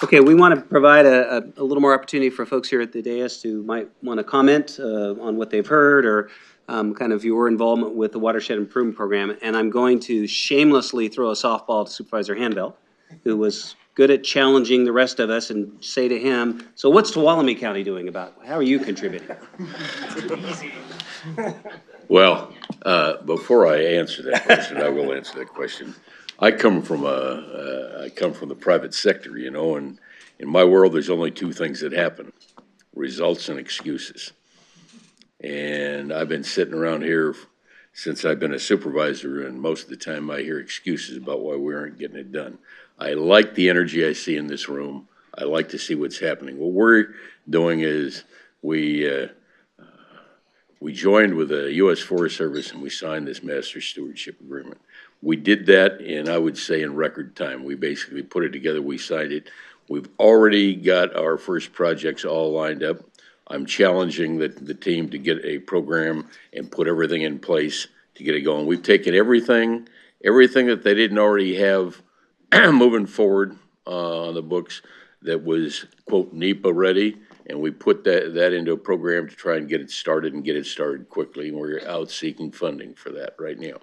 Okay, we want to provide a little more opportunity for folks here at the dais who might want to comment on what they've heard or kind of your involvement with the Watershed Improvement Program. And I'm going to shamelessly throw a softball to Supervisor Handel, who was good at challenging the rest of us, and say to him, so what's Tuolumne County doing about it? How are you contributing? Well, before I answer that question, I will answer that question. I come from the private sector, you know, and in my world, there's only two things that happen: results and excuses. And I've been sitting around here since I've been a supervisor, and most of the time I hear excuses about why we aren't getting it done. I like the energy I see in this room. I like to see what's happening. What we're doing is we joined with the U.S. Forest Service and we signed this Master Stewardship Agreement. We did that in, I would say, in record time. We basically put it together, we signed it. We've already got our first projects all lined up. I'm challenging the team to get a program and put everything in place to get it going. We've taken everything that they didn't already have moving forward on the books that was, quote, NEPA ready, and we put that into a program to try and get it started quickly, and we're out seeking funding for that right now.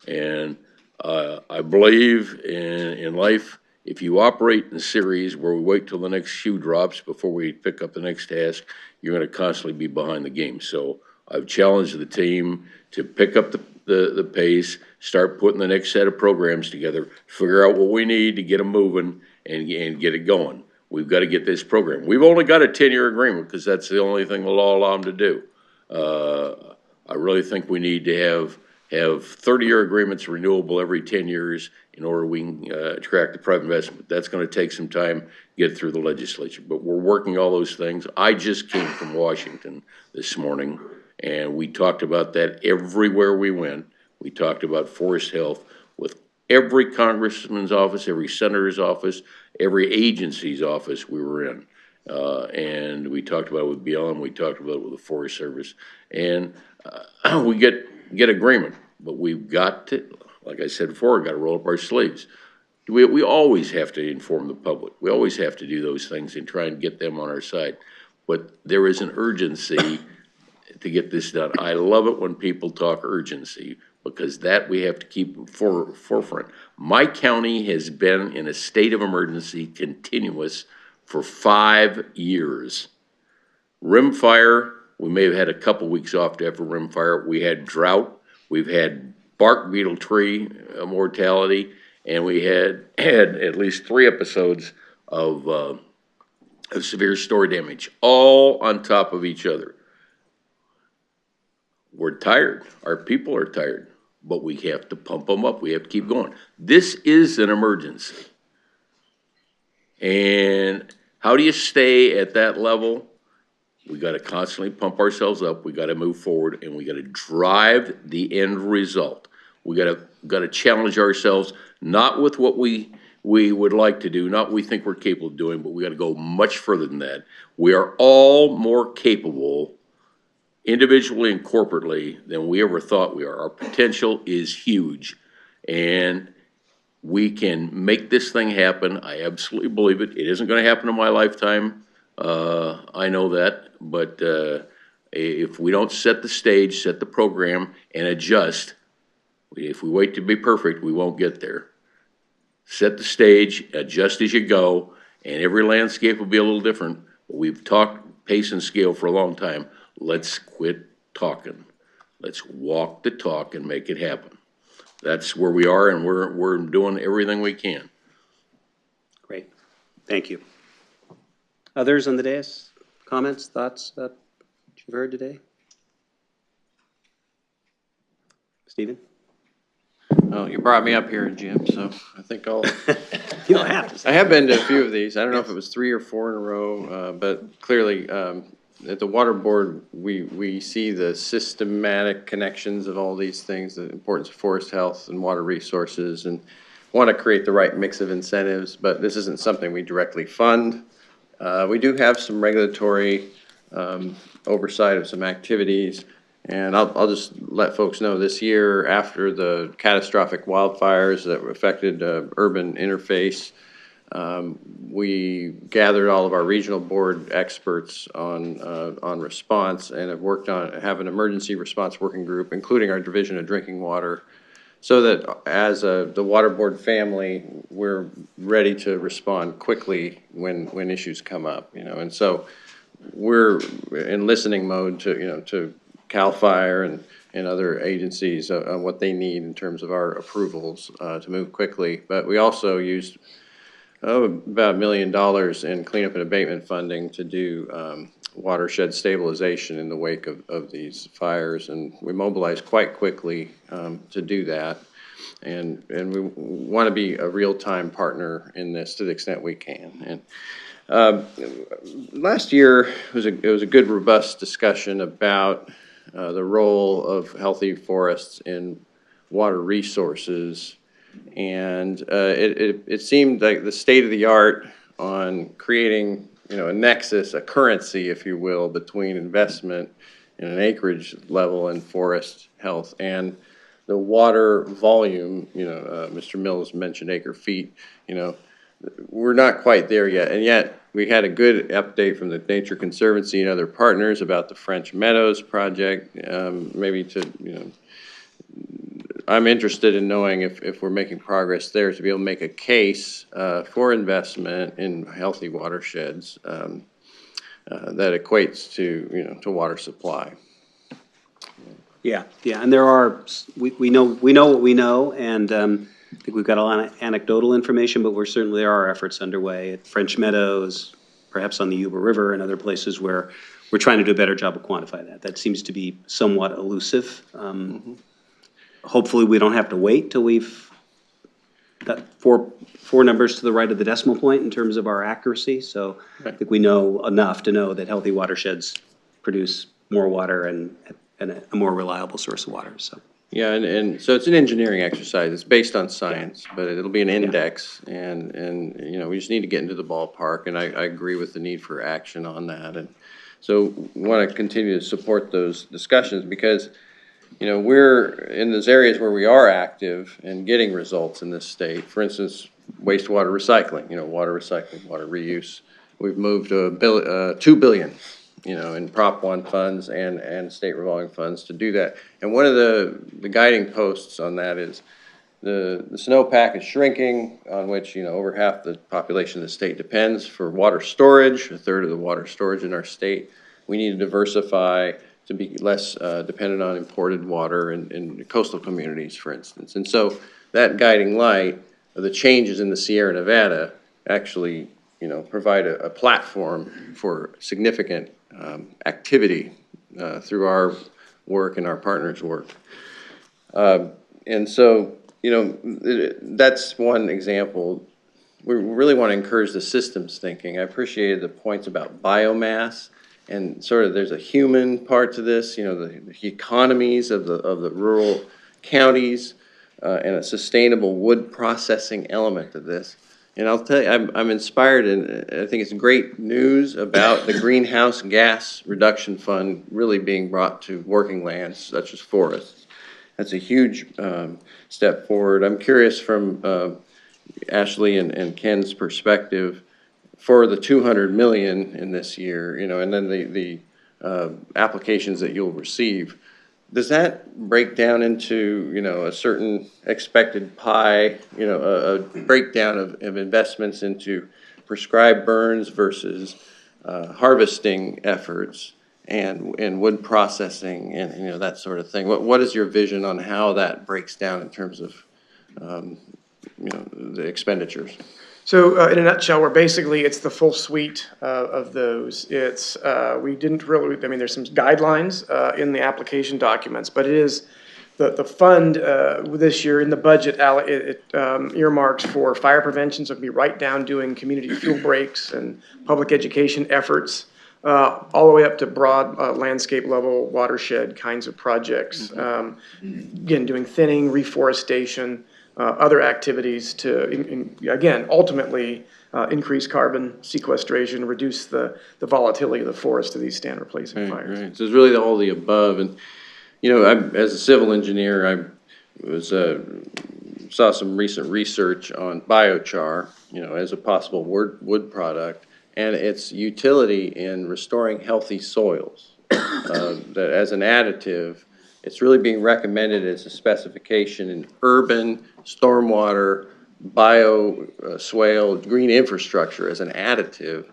And I believe in life, if you operate in a series where we wait till the next shoe drops before we pick up the next task, you're going to constantly be behind the game. So I've challenged the team to pick up the pace, start putting the next set of programs together, figure out what we need to get them moving and get it going. We've got to get this program. We've only got a 10-year agreement because that's the only thing the law allows them to do. I really think we need to have 30-year agreements renewable every 10 years in order we can attract the private investment. That's going to take some time to get through the legislature, but we're working all those things. I just came from Washington this morning, and we talked about that everywhere we went. We talked about forest health with every congressman's office, every senator's office, every agency's office we were in. And we talked about it with BLM, we talked about it with the Forest Service, and we get agreement, but we've got to, like I said before, got to roll up our sleeves. We always have to inform the public. We always have to do those things and try and get them on our side. But there is an urgency to get this done. I love it when people talk urgency because that we have to keep forefront. My county has been in a state of emergency continuous for 5 years. Rim fire, we may have had a couple weeks off after rim fire. We had drought. We've had bark beetle tree mortality, and we had at least 3 episodes of severe storm damage, all on top of each other. We're tired. Our people are tired, but we have to pump them up. We have to keep going. This is an emergency. And how do you stay at that level? We got to constantly pump ourselves up. We got to move forward, and we got to drive the end result. We got to challenge ourselves, not with what we would like to do, not what we think we're capable of doing, but we got to go much further than that. We are all more capable, individually and corporately, than we ever thought we are. Our potential is huge, and we can make this thing happen. I absolutely believe it. It isn't going to happen in my lifetime. I know that, but if we don't set the stage, set the program, and adjust, if we wait to be perfect, we won't get there. Set the stage, adjust as you go, and every landscape will be a little different. We've talked pace and scale for a long time. Let's quit talking. Let's walk the talk and make it happen. That's where we are, and we're doing everything we can. Great. Thank you. Others on the dais? Comments, thoughts about what you've heard today? Stephen? Oh, you brought me up here, Jim, so I think I'll... You don't have to say. I have been to a few of these. I don't know if it was 3 or 4 in a row, but clearly at the Water Board, we see the systematic connections of all these things, the importance of forest health and water resources, and want to create the right mix of incentives, but this isn't something we directly fund. We do have some regulatory oversight of some activities, and I'll just let folks know this year, after the catastrophic wildfires that affected urban interface, We gathered all of our regional board experts on response and have an emergency response working group, including our Division of Drinking Water, so that as the water board family, we're ready to respond quickly when issues come up, and so we're in listening mode to CAL FIRE and other agencies on what they need in terms of our approvals to move quickly. But we also used about $1 million in cleanup and abatement funding to do watershed stabilization in the wake of these fires, and we mobilized quite quickly to do that. And we want to be a real-time partner in this to the extent we can. And last year it was a good, robust discussion about the role of healthy forests in water resources, and it seemed like the state of the art on creating a nexus, a currency, if you will, between investment in an acreage level and forest health and the water volume. Mr. Mills mentioned acre feet. We're not quite there yet, and yet we had a good update from the Nature Conservancy and other partners about the French Meadows project. I'm interested in knowing if we're making progress there to be able to make a case for investment in healthy watersheds that equates to water supply. Yeah, and there are, we know what we know, and I think we've got a lot of anecdotal information, but there are efforts underway at French Meadows, perhaps on the Yuba River and other places where we're trying to do a better job of quantifying that. That seems to be somewhat elusive. Hopefully we don't have to wait till we've got four numbers to the right of the decimal point in terms of our accuracy. So I think we know enough to know that healthy watersheds produce more water and a more reliable source of water. So. Yeah, and so it's an engineering exercise. It's based on science, but it'll be an index, and we just need to get into the ballpark, and I agree with the need for action on that. And so we want to continue to support those discussions because, we're in those areas where we are active and getting results in this state. For instance, wastewater recycling, water recycling, water reuse. We've moved $2 billion. In Prop 1 funds and state revolving funds to do that. And one of the guiding posts on that is the snowpack is shrinking, on which, over half the population of the state depends for water storage, a third of the water storage in our state. We need to diversify to be less dependent on imported water in coastal communities, for instance. And so that guiding light of the changes in the Sierra Nevada actually, provide a platform for significant activity through our work and our partners' work. And so, that's one example. We really want to encourage the systems thinking. I appreciated the points about biomass and sort of there's a human part to this, the economies of the rural counties and a sustainable wood processing element to this. And I'll tell you, I'm inspired, and I think it's great news about the greenhouse gas reduction fund really being brought to working lands such as forests. That's a huge step forward. I'm curious from Ashley and Ken's perspective for the $200 million in this year, and then the applications that you'll receive. Does that break down into, a certain expected pie, a breakdown of investments into prescribed burns versus harvesting efforts and wood processing and, that sort of thing? What is your vision on how that breaks down in terms of, the expenditures? So in a nutshell, it's the full suite of those. We didn't really, there's some guidelines in the application documents, but it is the fund this year in the budget, it earmarks for fire prevention, so it can be right down doing community fuel breaks and public education efforts, all the way up to broad landscape level watershed kinds of projects. Again, doing thinning, reforestation, other activities to, again, ultimately increase carbon sequestration, reduce the volatility of the forest to these stand replacing fires. Right. So it's really all the above. And, as a civil engineer, I was saw some recent research on biochar, as a possible wood product, and its utility in restoring healthy soils. That as an additive, it's really being recommended as a specification in urban stormwater, swale, green infrastructure as an additive.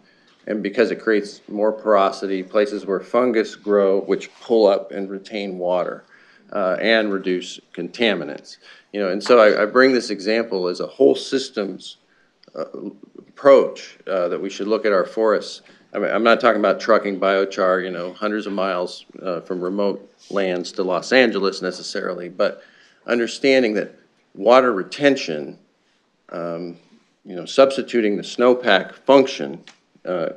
And because it creates more porosity, places where fungus grow, which pull up and retain water, and reduce contaminants. And so I bring this example as a whole systems approach that we should look at our forests. I mean, I'm not talking about trucking biochar, hundreds of miles from remote lands to Los Angeles necessarily, but understanding that water retention, substituting the snowpack function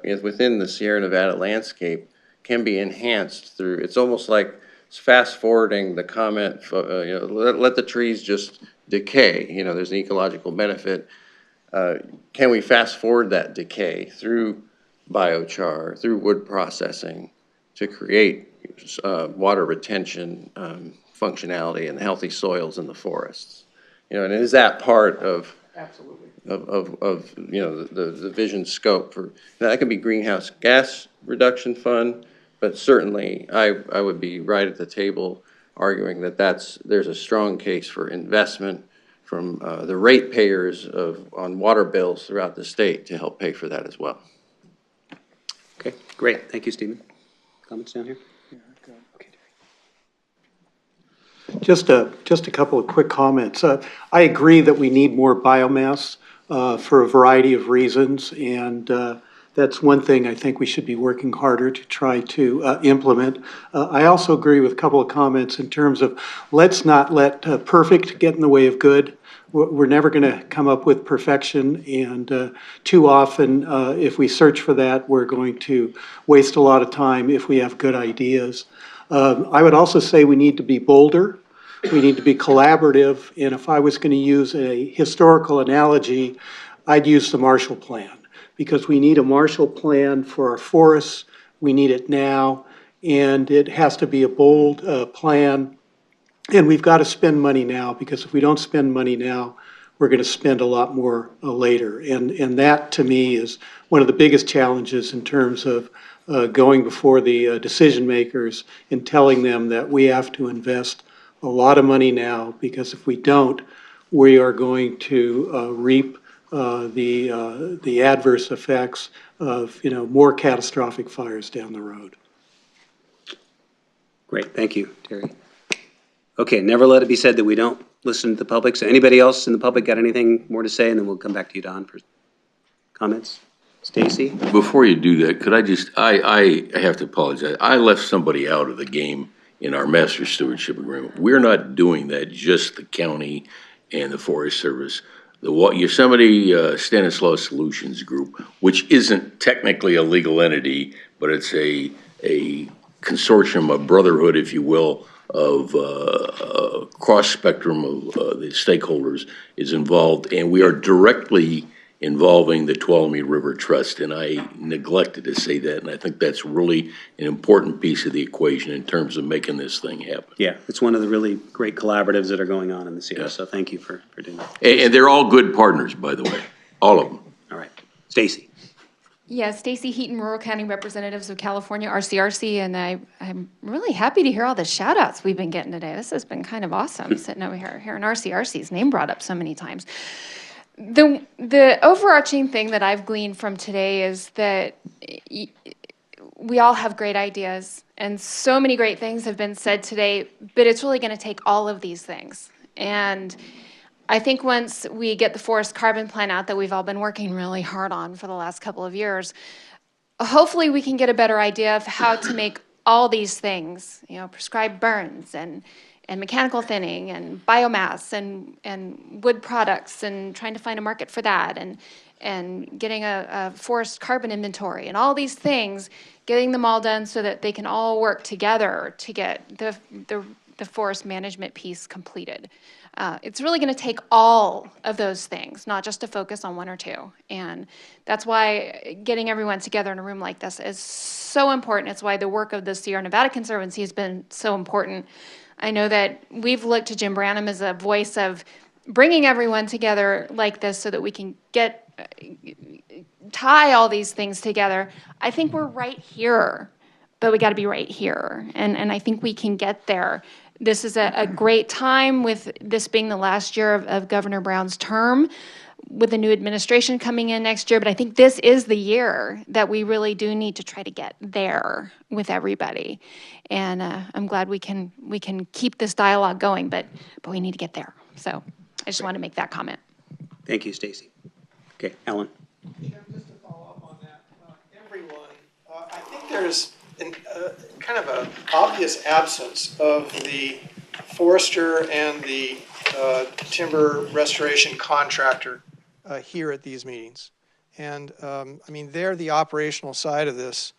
is within the Sierra Nevada landscape can be enhanced through, it's almost like fast forwarding the comment, let the trees just decay, there's an ecological benefit. Can we fast forward that decay through biochar, through wood processing to create water retention functionality and healthy soils in the forests? And is that part of Absolutely. The vision scope for, now that can be greenhouse gas reduction fund, but certainly I would be right at the table arguing that there's a strong case for investment from the ratepayers on water bills throughout the state to help pay for that as well. Okay, great. Thank you, Stephen. Comments down here? Just a couple of quick comments. I agree that we need more biomass for a variety of reasons, and that's one thing I think we should be working harder to try to implement. I also agree with a couple of comments in terms of let's not let perfect get in the way of good. We're never going to come up with perfection, and too often, if we search for that, we're going to waste a lot of time if we have good ideas. I would also say we need to be bolder. We need to be collaborative, and if I was going to use a historical analogy, I'd use the Marshall Plan, because we need a Marshall Plan for our forests. We need it now, and it has to be a bold plan. And we've got to spend money now, because if we don't spend money now, we're going to spend a lot more later. And that, to me, is one of the biggest challenges in terms of going before the decision makers and telling them that we have to invest a lot of money now, because if we don't, we are going to reap the adverse effects of more catastrophic fires down the road. Great, thank you, Terry. Okay, never let it be said that we don't listen to the public. So anybody else in the public got anything more to say? And then we'll come back to you, Don, for comments. Stacy? Before you do that, could I have to apologize. I left somebody out of the game in our master stewardship agreement. We're not doing that, just the county and the Forest Service. The Yosemite Stanislaus Solutions Group, which isn't technically a legal entity, but it's a consortium, a brotherhood, if you will, of cross spectrum of the stakeholders is involved, and we are directly involving the Tuolumne River Trust, and I neglected to say that, and I think that's really an important piece of the equation in terms of making this thing happen. Yeah, it's one of the really great collaboratives that are going on in the Sierra, so thank you for doing that. And they're all good partners, by the way, all of them. All right, Stacy. Yeah, Stacy Heaton, Rural County Representatives of California, RCRC, and I'm really happy to hear all the shout outs we've been getting today. This has been kind of awesome, sitting over here, hearing RCRC's name brought up so many times. The overarching thing that I've gleaned from today is that we all have great ideas, and so many great things have been said today, but it's really going to take all of these things. And I think once we get the forest carbon plan out that we've all been working really hard on for the last couple of years, hopefully we can get a better idea of how to make all these things, prescribed burns and mechanical thinning and biomass and wood products, and trying to find a market for that, and getting a forest carbon inventory and all these things, getting them all done so that they can all work together to get the forest management piece completed. It's really going to take all of those things, not just to focus on one or two. And that's why getting everyone together in a room like this is so important. It's why the work of the Sierra Nevada Conservancy has been so important. I know that we've looked to Jim Branham as a voice of bringing everyone together like this so that we can tie all these things together. I think we're right here, but we got to be right here. And I think we can get there. This is a great time, with this being the last year of Governor Brown's term, with the new administration coming in next year. But I think this is the year that we really do need to try to get there with everybody. And I'm glad we can keep this dialogue going, but we need to get there. So I just want to make that comment. Thank you, Stacy. Okay, Alan. Jim, just to follow up on that, everyone, I think there's kind of an obvious absence of the forester and the timber restoration contractor here at these meetings. And I mean, they're the operational side of this.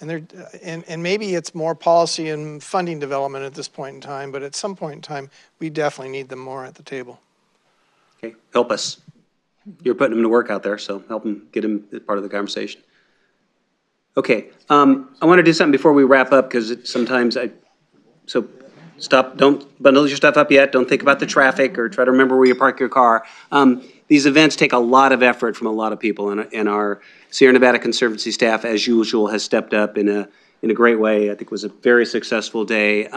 And maybe it's more policy and funding development at this point in time, but at some point in time, we definitely need them more at the table. Okay, help us. You're putting them to work out there, so help them, get them as part of the conversation. Okay, I want to do something before we wrap up, because sometimes so stop, don't bundle your stuff up yet, don't think about the traffic or try to remember where you park your car. These events take a lot of effort from a lot of people, and our Sierra Nevada Conservancy staff, as usual, has stepped up in a great way. I think it was a very successful day.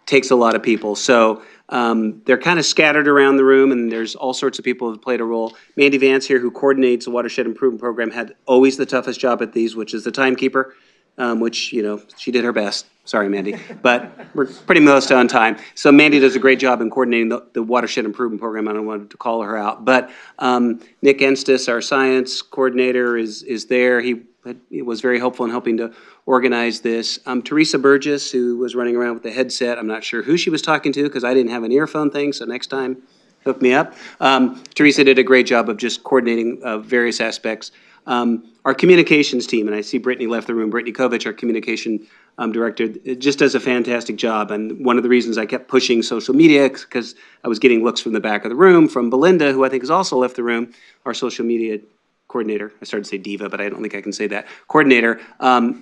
Takes a lot of people. So they're kind of scattered around the room, and there's all sorts of people who have played a role. Mandy Vance here, who coordinates the Watershed Improvement Program, had always the toughest job at these, which is the timekeeper, which, you know, she did her best. Sorry, Mandy, but we're pretty most on time. So Mandy does a great job in coordinating the Watershed Improvement Program. I don't want to call her out, but Nick Enstis, our science coordinator, is there. He was very helpful in helping to organize this. Teresa Burgess, who was running around with the headset, I'm not sure who she was talking to because I didn't have an earphone thing, so next time, hook me up. Teresa did a great job of just coordinating various aspects. Our communications team, and I see Brittany left the room, Brittany Kovich, our communication director, just does a fantastic job. And one of the reasons I kept pushing social media, because I was getting looks from the back of the room from Belinda, who I think has also left the room, our social media coordinator. I started to say diva, but I don't think I can say that. Coordinator,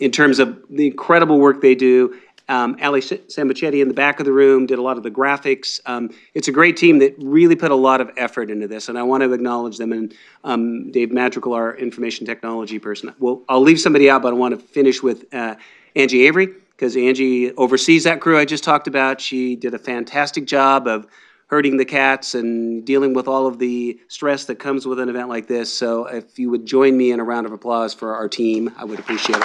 in terms of the incredible work they do. Ali Sambucetti in the back of the room did a lot of the graphics. It's a great team that really put a lot of effort into this, and I want to acknowledge them. And Dave Madrigal, our information technology person. Well, I'll leave somebody out, but I want to finish with Angie Avery, because Angie oversees that crew I just talked about. She did a fantastic job of herding the cats and dealing with all of the stress that comes with an event like this. So if you would join me in a round of applause for our team, I would appreciate it.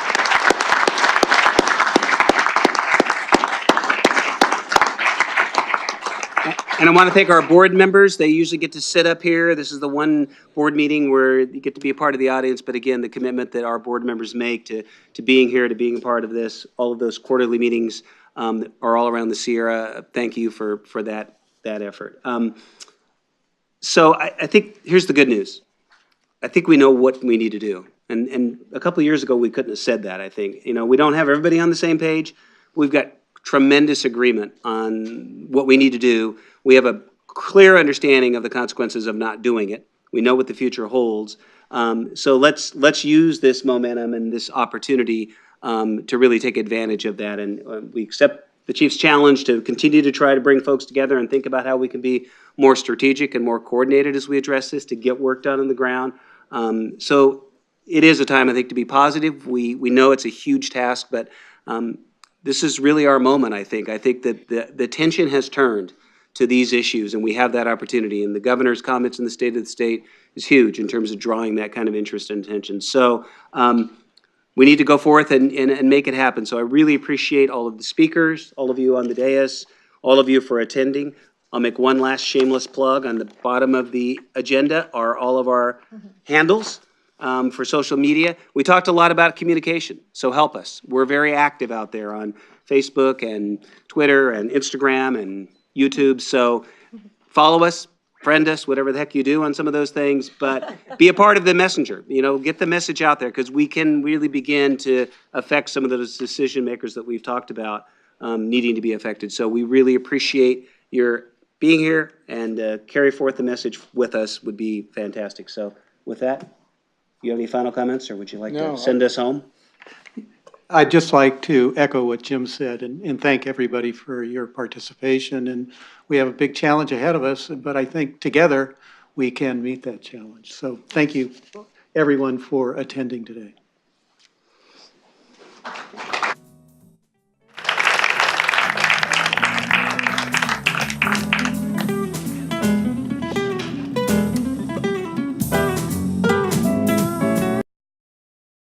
And I want to thank our board members. They usually get to sit up here. This is the one board meeting where you get to be a part of the audience. But again, the commitment that our board members make to being here, to being a part of this, all of those quarterly meetings are all around the Sierra. Thank you for that effort. So I think here's the good news. I think we know what we need to do. And a couple of years ago, we couldn't have said that, I think. You know, we don't have everybody on the same page. We've got tremendous agreement on what we need to do. We have a clear understanding of the consequences of not doing it. We know what the future holds. So let's use this momentum and this opportunity to really take advantage of that. And we accept the chief's challenge to continue to try to bring folks together and think about how we can be more strategic and more coordinated as we address this to get work done on the ground. So it is a time, I think, to be positive. We know it's a huge task, but this is really our moment, I think. I think that the attention has turned to these issues, and we have that opportunity. And the governor's comments in the State of the State is huge in terms of drawing that kind of interest and attention. So we need to go forth and make it happen. So I really appreciate all of the speakers, all of you on the dais, all of you for attending. I'll make one last shameless plug. On the bottom of the agenda are all of our handles for social media. We talked a lot about communication, so help us. We're very active out there on Facebook and Twitter and Instagram and YouTube. So follow us, friend us, whatever the heck you do on some of those things, but be a part of the messenger. You know, get the message out there, because we can really begin to affect some of those decision makers that we've talked about needing to be affected. So we really appreciate your being here, and carry forth the message with us would be fantastic. So with that, you have any final comments, or would you like to send us home? I'd just like to echo what Jim said and thank everybody for your participation. And we have a big challenge ahead of us, but I think together we can meet that challenge. So thank you, everyone, for attending today.